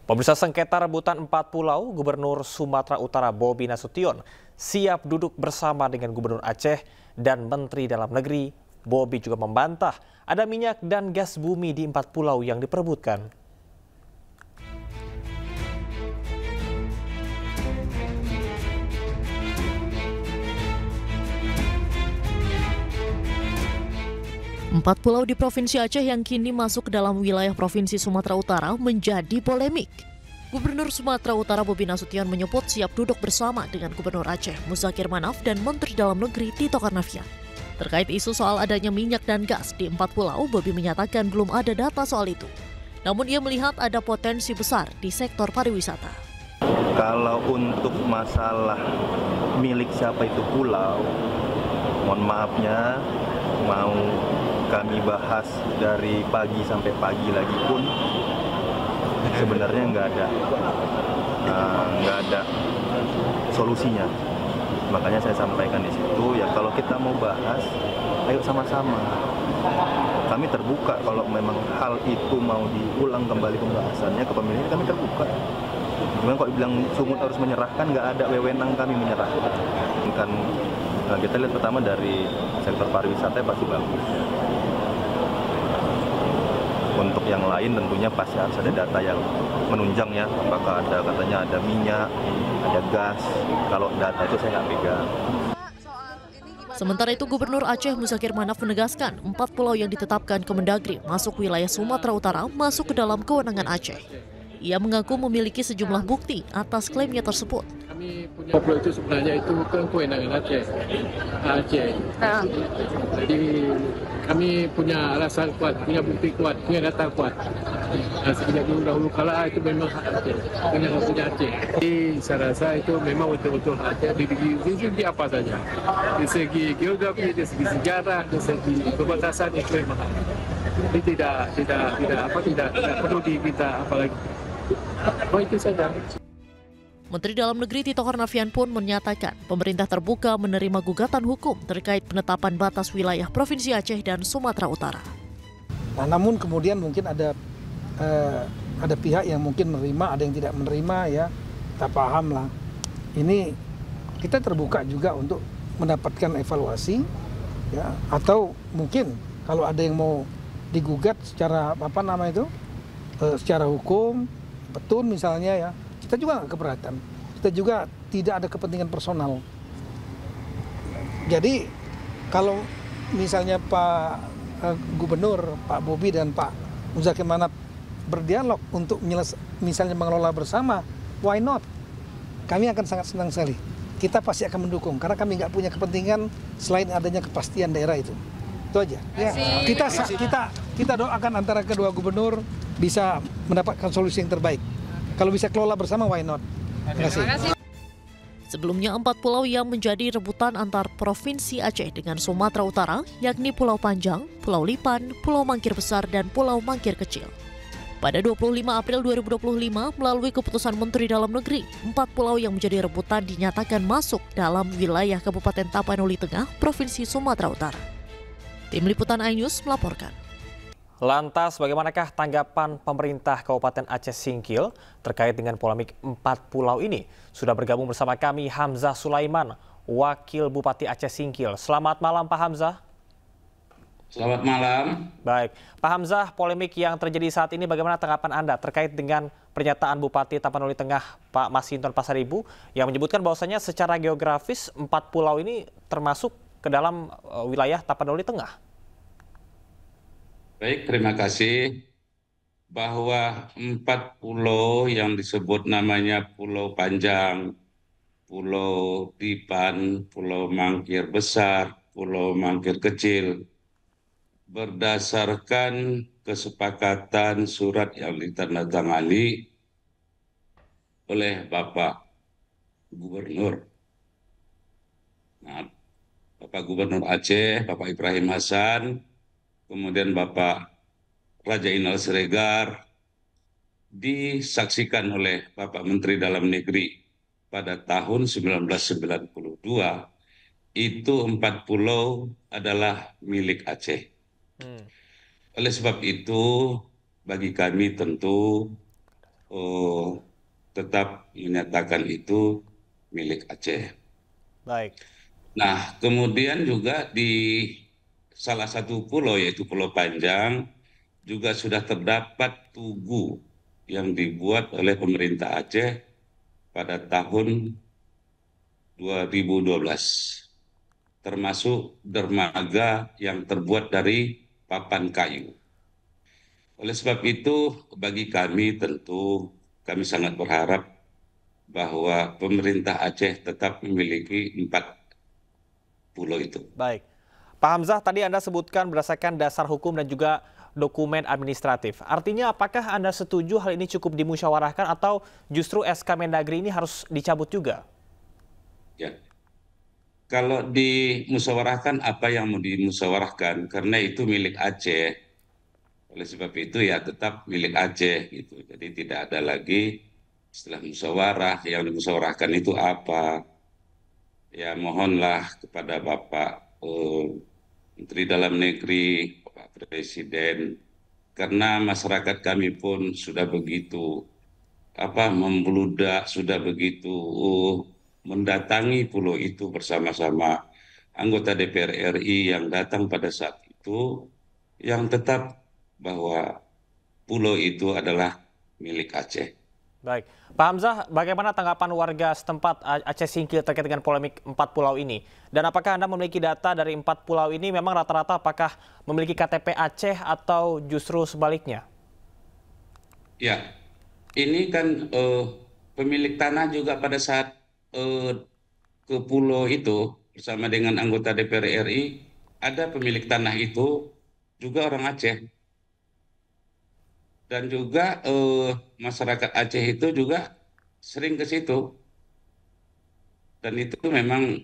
Pemirsa sengketa rebutan 4 pulau, Gubernur Sumatera Utara Bobi Nasution siap duduk bersama dengan Gubernur Aceh dan Menteri Dalam Negeri. Bobi juga membantah ada minyak dan gas bumi di 4 pulau yang diperebutkan. Empat pulau di Provinsi Aceh yang kini masuk ke dalam wilayah Provinsi Sumatera Utara menjadi polemik. Gubernur Sumatera Utara Bobi Nasution menyebut siap duduk bersama dengan Gubernur Aceh Muzakir Manaf dan Menteri Dalam Negeri Tito Karnavian. Terkait isu soal adanya minyak dan gas di 4 pulau, Bobi menyatakan belum ada data soal itu. Namun ia melihat ada potensi besar di sektor pariwisata. Kalau untuk masalah milik siapa itu pulau, mohon maafnya, mau kami bahas dari pagi sampai pagi lagi pun sebenarnya nggak ada solusinya. Makanya saya sampaikan di situ, ya kalau kita mau bahas, ayo sama-sama. Kami terbuka kalau memang hal itu mau diulang kembali pembahasannya ke pemilihan, kami terbuka. Cuma kalau bilang Sumut harus menyerahkan, nggak ada wewenang kami menyerahkan. Kan kita lihat pertama dari sektor pariwisata pasti bagus. Untuk yang lain tentunya pasti harus ada data yang menunjang ya, apakah ada katanya ada minyak, ada gas. Kalau data itu saya nggak pegang. Sementara itu Gubernur Aceh Muzakir Manaf menegaskan 4 pulau yang ditetapkan Kemendagri masuk wilayah Sumatera Utara masuk ke dalam kewenangan Aceh. Ia mengaku memiliki sejumlah bukti atas klaimnya tersebut. Kami punya pulau itu sebenarnya itu kewenangan Aceh. Jadi kami punya alasan kuat, punya bukti kuat, punya data kuat. Sejak dulu kala itu memang hak Aceh, punya Aceh. Jadi saya rasa itu memang betul-betul Aceh di segi apa saja, di segi geografi, di segi sejarah, di segi perbatasan itu memang. Jadi tidak perlu diminta apalagi. Oh, itu saja. Menteri Dalam Negeri Tito Karnavian pun menyatakan pemerintah terbuka menerima gugatan hukum terkait penetapan batas wilayah Provinsi Aceh dan Sumatera Utara. Nah, namun kemudian mungkin ada pihak yang mungkin menerima, ada yang tidak menerima ya. Kita paham lah. Ini kita terbuka juga untuk mendapatkan evaluasi ya, atau mungkin kalau ada yang mau digugat secara secara hukum, petun misalnya ya. Kita juga nggak keberatan, kita juga tidak ada kepentingan personal. Jadi kalau misalnya Pak Gubernur, Pak Bobi dan Pak Muzakir Manaf berdialog untuk misalnya mengelola bersama, why not? Kami akan sangat senang sekali. Kita pasti akan mendukung karena kami nggak punya kepentingan selain adanya kepastian daerah itu. Itu aja. Ya. Kita doakan antara kedua gubernur bisa mendapatkan solusi yang terbaik. Kalau bisa kelola bersama, why not? Terima kasih. Sebelumnya 4 pulau yang menjadi rebutan antar Provinsi Aceh dengan Sumatera Utara, yakni Pulau Panjang, Pulau Lipan, Pulau Mangkir Besar, dan Pulau Mangkir Kecil. Pada 25 April 2025, melalui keputusan Menteri Dalam Negeri, 4 pulau yang menjadi rebutan dinyatakan masuk dalam wilayah Kabupaten Tapanuli Tengah, Provinsi Sumatera Utara. Tim Liputan iNews melaporkan. Lantas, bagaimanakah tanggapan pemerintah Kabupaten Aceh Singkil terkait dengan polemik 4 pulau ini? Sudah bergabung bersama kami Hamzah Sulaiman, Wakil Bupati Aceh Singkil. Selamat malam Pak Hamzah. Selamat malam. Baik, Pak Hamzah, polemik yang terjadi saat ini bagaimana tanggapan Anda terkait dengan pernyataan Bupati Tapanuli Tengah Pak Masinton Pasaribu yang menyebutkan bahwasanya secara geografis 4 pulau ini termasuk ke dalam wilayah Tapanuli Tengah? Baik, terima kasih. Bahwa 4 pulau yang disebut namanya Pulau Panjang, Pulau Lipan, Pulau Mangkir Besar, Pulau Mangkir Kecil, berdasarkan kesepakatan surat yang ditandatangani oleh Bapak Gubernur. Nah, Bapak Gubernur Aceh, Bapak Ibrahim Hassan, kemudian Bapak Raja Inal Siregar, disaksikan oleh Bapak Menteri Dalam Negeri pada tahun 1992, itu 4 pulau adalah milik Aceh. Oleh sebab itu, bagi kami tentu tetap menyatakan itu milik Aceh. Baik. Nah, kemudian juga di salah satu pulau yaitu Pulau Panjang juga sudah terdapat tugu yang dibuat oleh pemerintah Aceh pada tahun 2012, termasuk dermaga yang terbuat dari papan kayu. Oleh sebab itu, bagi kami tentu kami sangat berharap bahwa pemerintah Aceh tetap memiliki 4 pulau itu. Baik. Pak Hamzah, tadi Anda sebutkan berdasarkan dasar hukum dan juga dokumen administratif. Artinya apakah Anda setuju hal ini cukup dimusyawarahkan atau justru SK Mendagri ini harus dicabut juga? Ya. Kalau dimusyawarahkan apa yang mau dimusyawarahkan karena itu milik Aceh. Oleh sebab itu ya tetap milik Aceh gitu. Jadi tidak ada lagi istilah musyawarah, yang dimusyawarahkan itu apa. Ya mohonlah kepada Bapak Menteri Dalam Negeri, Bapak Presiden, karena masyarakat kami pun sudah begitu membludak, sudah begitu mendatangi pulau itu bersama-sama anggota DPR RI yang datang pada saat itu, yang tetap bahwa pulau itu adalah milik Aceh. Baik. Pak Hamzah, bagaimana tanggapan warga setempat Aceh Singkil terkait dengan polemik 4 pulau ini? Dan apakah Anda memiliki data dari 4 pulau ini memang rata-rata apakah memiliki KTP Aceh atau justru sebaliknya? Ya, ini kan pemilik tanah juga pada saat ke pulau itu bersama dengan anggota DPR RI, ada pemilik tanah itu juga orang Aceh. Dan juga masyarakat Aceh itu juga sering ke situ. Dan itu memang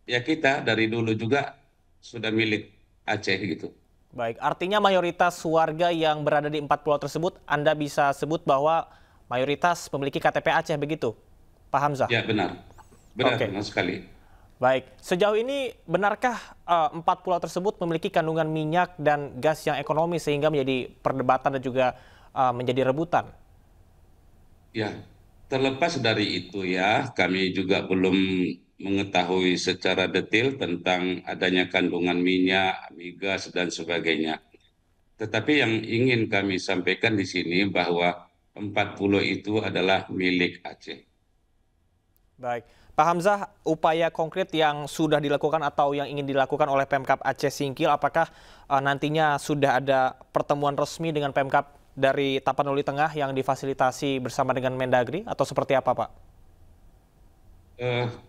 ya kita dari dulu juga sudah milik Aceh gitu. Baik, artinya mayoritas warga yang berada di 4 pulau tersebut, Anda bisa sebut bahwa mayoritas memiliki KTP Aceh begitu, Pak Hamzah? Ya benar, benar sekali. Baik, sejauh ini benarkah 4 pulau tersebut memiliki kandungan minyak dan gas yang ekonomis sehingga menjadi perdebatan dan juga menjadi rebutan? Ya, terlepas dari itu ya, kami juga belum mengetahui secara detail tentang adanya kandungan minyak, migas, dan sebagainya. Tetapi yang ingin kami sampaikan di sini bahwa 4 pulau itu adalah milik Aceh. Baik. Pak Hamzah, upaya konkret yang sudah dilakukan atau yang ingin dilakukan oleh Pemkab Aceh Singkil, apakah nantinya sudah ada pertemuan resmi dengan Pemkab dari Tapanuli Tengah yang difasilitasi bersama dengan Mendagri atau seperti apa, Pak?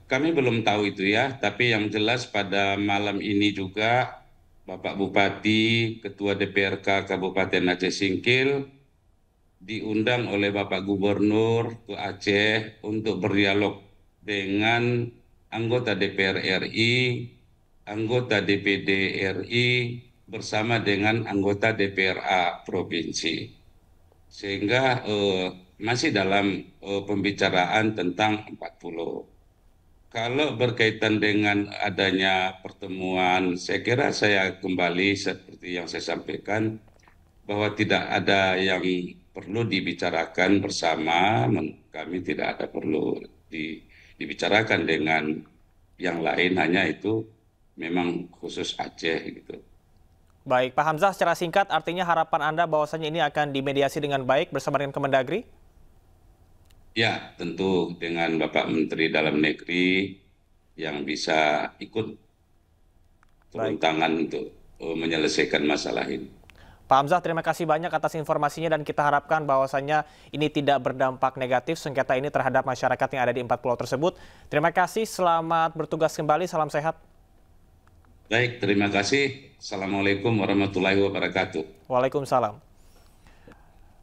Kami belum tahu itu ya, tapi yang jelas pada malam ini juga Bapak Bupati, Ketua DPRK Kabupaten Aceh Singkil diundang oleh Bapak Gubernur ke Aceh untuk berdialog dengan anggota DPR RI, anggota DPD RI, bersama dengan anggota DPRA Provinsi. Sehingga masih dalam pembicaraan tentang 4 pulau. Kalau berkaitan dengan adanya pertemuan, saya kira saya kembali seperti yang saya sampaikan, bahwa tidak ada yang perlu dibicarakan bersama, kami tidak ada perlu dibicarakan dengan yang lain, hanya itu memang khusus Aceh gitu. Baik, Pak Hamzah, secara singkat artinya harapan Anda bahwasannya ini akan dimediasi dengan baik bersama dengan Kemendagri? Ya, tentu dengan Bapak Menteri Dalam Negeri yang bisa ikut turun tangan untuk menyelesaikan masalah ini. Pak Hamzah, terima kasih banyak atas informasinya dan kita harapkan bahwasannya ini tidak berdampak negatif sengketa ini terhadap masyarakat yang ada di 4 pulau tersebut. Terima kasih, selamat bertugas kembali, salam sehat. Baik, terima kasih. Assalamualaikum warahmatullahi wabarakatuh. Waalaikumsalam.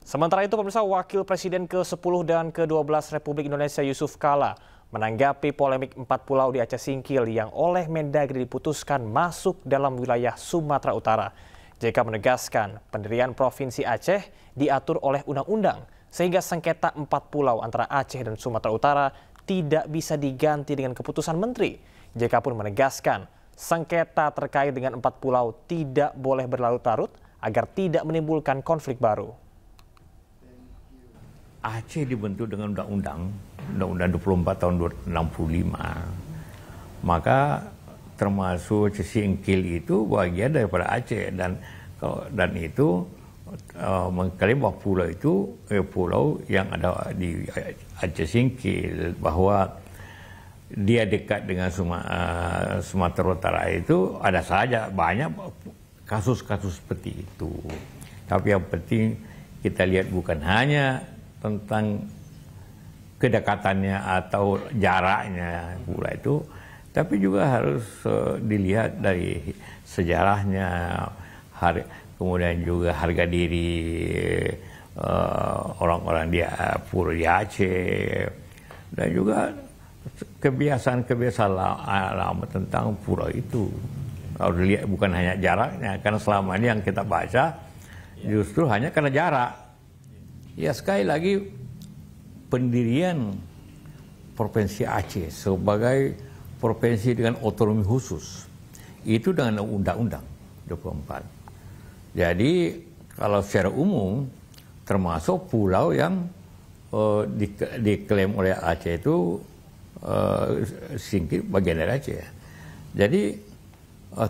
Sementara itu, pemirsa, Wakil Presiden ke-10 dan ke-12 Republik Indonesia Yusuf Kala menanggapi polemik 4 pulau di Aceh Singkil yang oleh Mendagri diputuskan masuk dalam wilayah Sumatera Utara. JK menegaskan pendirian Provinsi Aceh diatur oleh undang-undang sehingga sengketa 4 pulau antara Aceh dan Sumatera Utara tidak bisa diganti dengan keputusan menteri. JK pun menegaskan sengketa terkait dengan 4 pulau tidak boleh berlarut-larut agar tidak menimbulkan konflik baru. Aceh dibentuk dengan Undang-Undang 24 tahun 1965, maka termasuk Aceh Singkil itu bagian daripada Aceh, dan itu mengklaim bahwa pulau itu pulau yang ada di Aceh Singkil, bahwa dia dekat dengan Sumatera Utara itu ada saja banyak kasus-kasus seperti itu. Tapi yang penting kita lihat bukan hanya tentang kedekatannya atau jaraknya pula itu, tapi juga harus dilihat dari sejarahnya, kemudian juga harga diri orang-orang di pulau di Aceh, dan juga kebiasaan-kebiasaan lama tentang pulau itu. Harus dilihat bukan hanya jaraknya, karena selama ini yang kita baca justru hanya karena jarak. Ya, sekali lagi pendirian Provinsi Aceh sebagai provinsi dengan otonomi khusus itu dengan Undang-Undang 24. Jadi kalau secara umum termasuk pulau yang diklaim oleh Aceh itu Singkil bagian dari Aceh. Jadi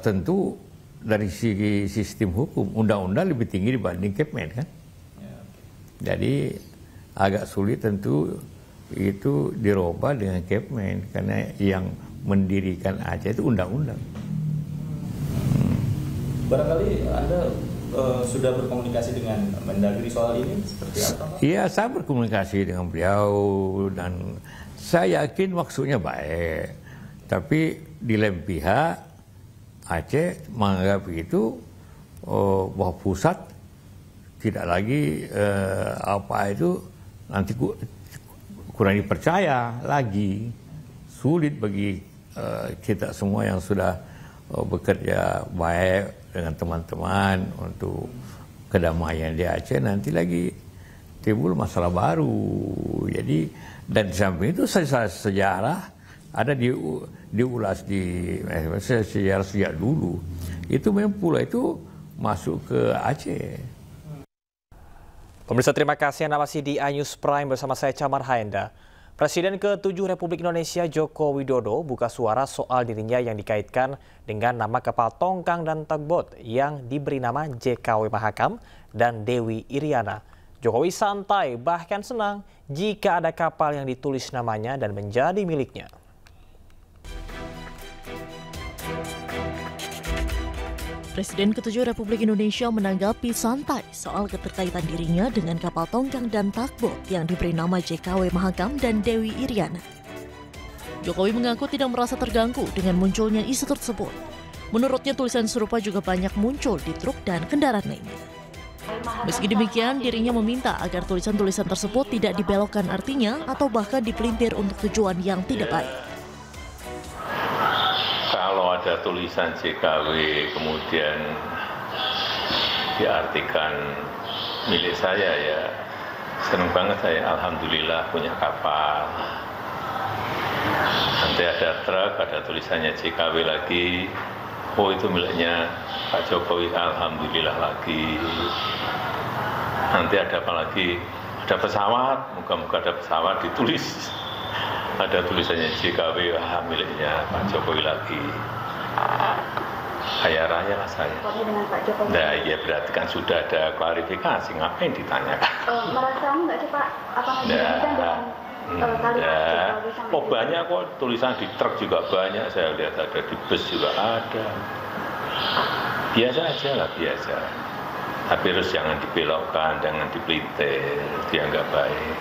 tentu dari segi sistem hukum undang-undang lebih tinggi dibanding Kepmen kan. Jadi agak sulit tentu itu dirubah dengan Kepmen, karena yang mendirikan Aceh itu undang-undang. Barangkali Anda sudah berkomunikasi dengan Mendagri soal ini seperti apa, Pak? Iya, saya berkomunikasi dengan beliau dan saya yakin maksudnya baik, tapi di lain pihak Aceh menganggap itu bahwa pusat tidak lagi nanti kurang dipercaya lagi. Sulit bagi kita semua yang sudah bekerja baik dengan teman-teman untuk kedamaian di Aceh, nanti lagi timbul masalah baru. Jadi, dan di samping itu sejarah ada diulas di sejarah sejak dulu. Itu memang pulau itu masuk ke Aceh. Pemirsa, terima kasih Anda masih di iNews Prime bersama saya Camar Haenda. Presiden ke-7 Republik Indonesia Joko Widodo buka suara soal dirinya yang dikaitkan dengan nama kapal tongkang dan tugboat yang diberi nama JKW Mahakam dan Dewi Iriana. Jokowi santai bahkan senang jika ada kapal yang ditulis namanya dan menjadi miliknya. Presiden ke-7 Republik Indonesia menanggapi santai soal keterkaitan dirinya dengan kapal tongkang dan tugboat yang diberi nama JKW Mahakam dan Dewi Iriana. Jokowi mengaku tidak merasa terganggu dengan munculnya isu tersebut. Menurutnya tulisan serupa juga banyak muncul di truk dan kendaraan lainnya. Meski demikian, dirinya meminta agar tulisan-tulisan tersebut tidak dibelokkan artinya atau bahkan dipelintir untuk tujuan yang tidak baik. Kalau ada tulisan JKW kemudian diartikan milik saya, ya senang banget saya, alhamdulillah punya kapal. Nanti ada truk, ada tulisannya JKW lagi, oh itu miliknya Pak Jokowi, alhamdulillah lagi. Nanti ada apa lagi? Ada pesawat, moga-moga ada pesawat ditulis. Ada tulisannya JKW, miliknya Pak Jokowi lagi. Kaya raya lah saya. Nah, ya berarti kan sudah ada klarifikasi, ngapain ditanyakan? Merasa nggak sih Pak? Apa dengan kalimat oh banyak kok, tulisan di truk juga banyak, saya lihat ada di bus juga ada. Biasa aja lah, biasa. Tapi harus jangan dibelokkan, jangan dipelintir, dianggap baik.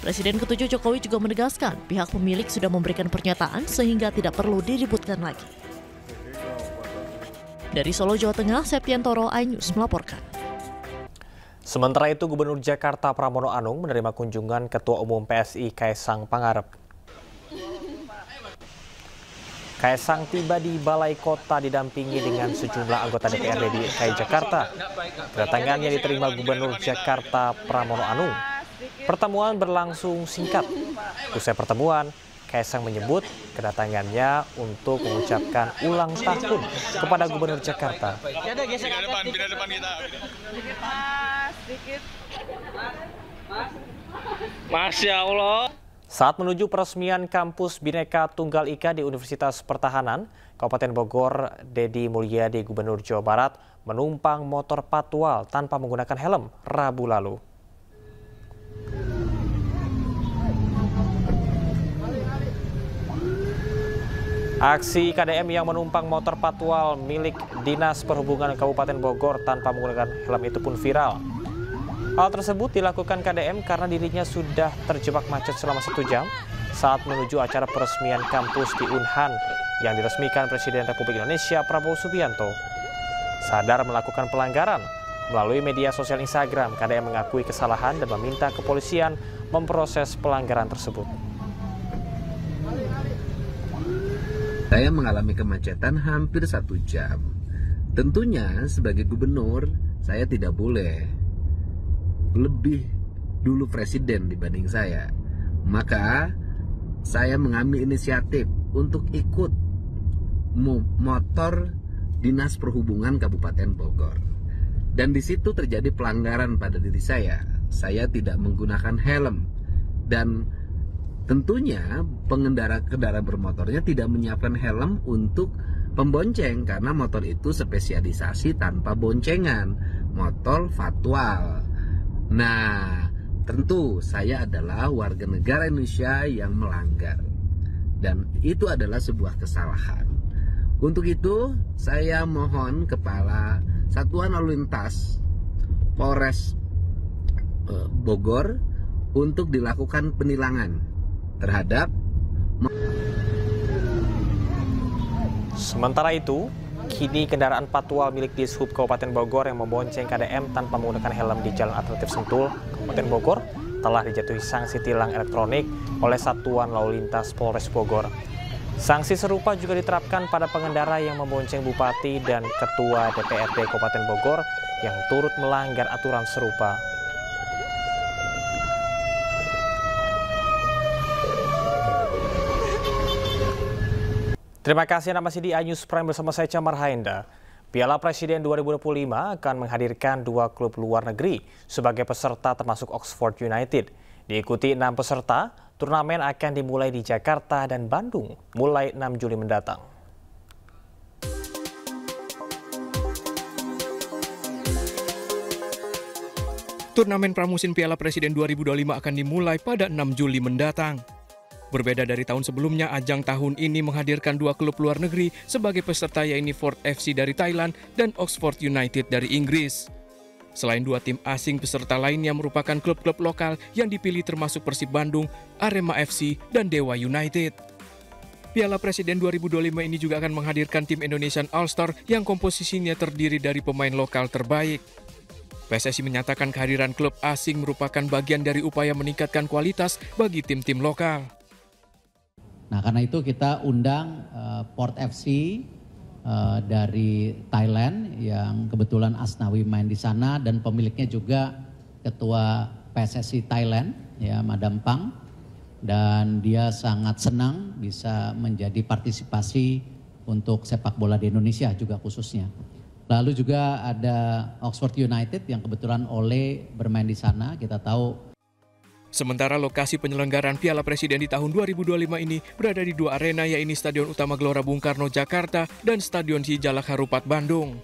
Presiden ke-7 Jokowi juga menegaskan pihak pemilik sudah memberikan pernyataan sehingga tidak perlu diributkan lagi. Dari Solo, Jawa Tengah, Septiantoro, iNews melaporkan. Sementara itu, Gubernur Jakarta Pramono Anung menerima kunjungan Ketua Umum PSI Kaesang Pangarep. Kaesang tiba di Balai Kota didampingi dengan sejumlah anggota DPRD DKI Jakarta. Kedatangannya diterima Gubernur Jakarta Pramono Anung. Pertemuan berlangsung singkat. Usai pertemuan, Kaesang menyebut kedatangannya untuk mengucapkan ulang tahun kepada Gubernur Jakarta. Masya Allah. Saat menuju peresmian kampus Bhinneka Tunggal Ika di Universitas Pertahanan, Kabupaten Bogor, Deddy Mulyadi, Gubernur Jawa Barat, menumpang motor patwal tanpa menggunakan helm Rabu lalu. Aksi KDM yang menumpang motor patwal milik Dinas Perhubungan Kabupaten Bogor tanpa menggunakan helm itu pun viral. Hal tersebut dilakukan KDM karena dirinya sudah terjebak macet selama 1 jam saat menuju acara peresmian kampus di Unhan yang diresmikan Presiden Republik Indonesia Prabowo Subianto. Sadar melakukan pelanggaran, melalui media sosial Instagram, KDM mengakui kesalahan dan meminta kepolisian memproses pelanggaran tersebut. Saya mengalami kemacetan hampir 1 jam. Tentunya sebagai gubernur, saya tidak boleh lebih dulu presiden dibanding saya. Maka saya mengambil inisiatif untuk ikut motor Dinas Perhubungan Kabupaten Bogor. Dan di situ terjadi pelanggaran pada diri saya. Saya tidak menggunakan helm dan tentunya pengendara kendaraan bermotornya tidak menyiapkan helm untuk pembonceng karena motor itu spesialisasi tanpa boncengan, motor fatwal. Nah, tentu saya adalah warga negara Indonesia yang melanggar dan itu adalah sebuah kesalahan. Untuk itu, saya mohon Kepala Satuan Lalu Lintas Polres Bogor untuk dilakukan penilangan terhadap. Sementara itu, kini kendaraan patwal milik Dishub Kabupaten Bogor yang membonceng KDM tanpa menggunakan helm di Jalan Alternatif Sentul, Kabupaten Bogor, telah dijatuhi sanksi tilang elektronik oleh Satuan Lalu Lintas Polres Bogor. Sanksi serupa juga diterapkan pada pengendara yang membonceng Bupati dan Ketua DPRD Kabupaten Bogor yang turut melanggar aturan serupa. Terima kasih Anda masih di iNews Prime bersama saya Camar Haenda. Piala Presiden 2025 akan menghadirkan 2 klub luar negeri sebagai peserta termasuk Oxford United. Diikuti 6 peserta, turnamen akan dimulai di Jakarta dan Bandung mulai 6 Juli mendatang. Turnamen pramusim Piala Presiden 2025 akan dimulai pada 6 Juli mendatang. Berbeda dari tahun sebelumnya, ajang tahun ini menghadirkan 2 klub luar negeri sebagai peserta, yaitu Ford FC dari Thailand dan Oxford United dari Inggris. Selain 2 tim asing, peserta lainnya merupakan klub-klub lokal yang dipilih termasuk Persib Bandung, Arema FC, dan Dewa United. Piala Presiden 2025 ini juga akan menghadirkan tim Indonesian All-Star yang komposisinya terdiri dari pemain lokal terbaik. PSSI menyatakan kehadiran klub asing merupakan bagian dari upaya meningkatkan kualitas bagi tim-tim lokal. Nah, karena itu kita undang Port FC dari Thailand yang kebetulan Asnawi main di sana dan pemiliknya juga Ketua PSSI Thailand, ya Madam Pang, dan dia sangat senang bisa menjadi partisipasi untuk sepak bola di Indonesia juga khususnya. Lalu juga ada Oxford United yang kebetulan Ole bermain di sana, kita tahu. Sementara lokasi penyelenggaraan Piala Presiden di tahun 2025 ini berada di 2 arena, yaitu Stadion Utama Gelora Bung Karno Jakarta dan Stadion Sijalak Harupat Bandung.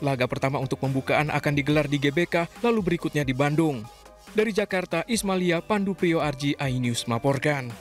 Laga pertama untuk pembukaan akan digelar di GBK, lalu berikutnya di Bandung. Dari Jakarta, Ismalia Pandu Priyo Arji, iNews melaporkan.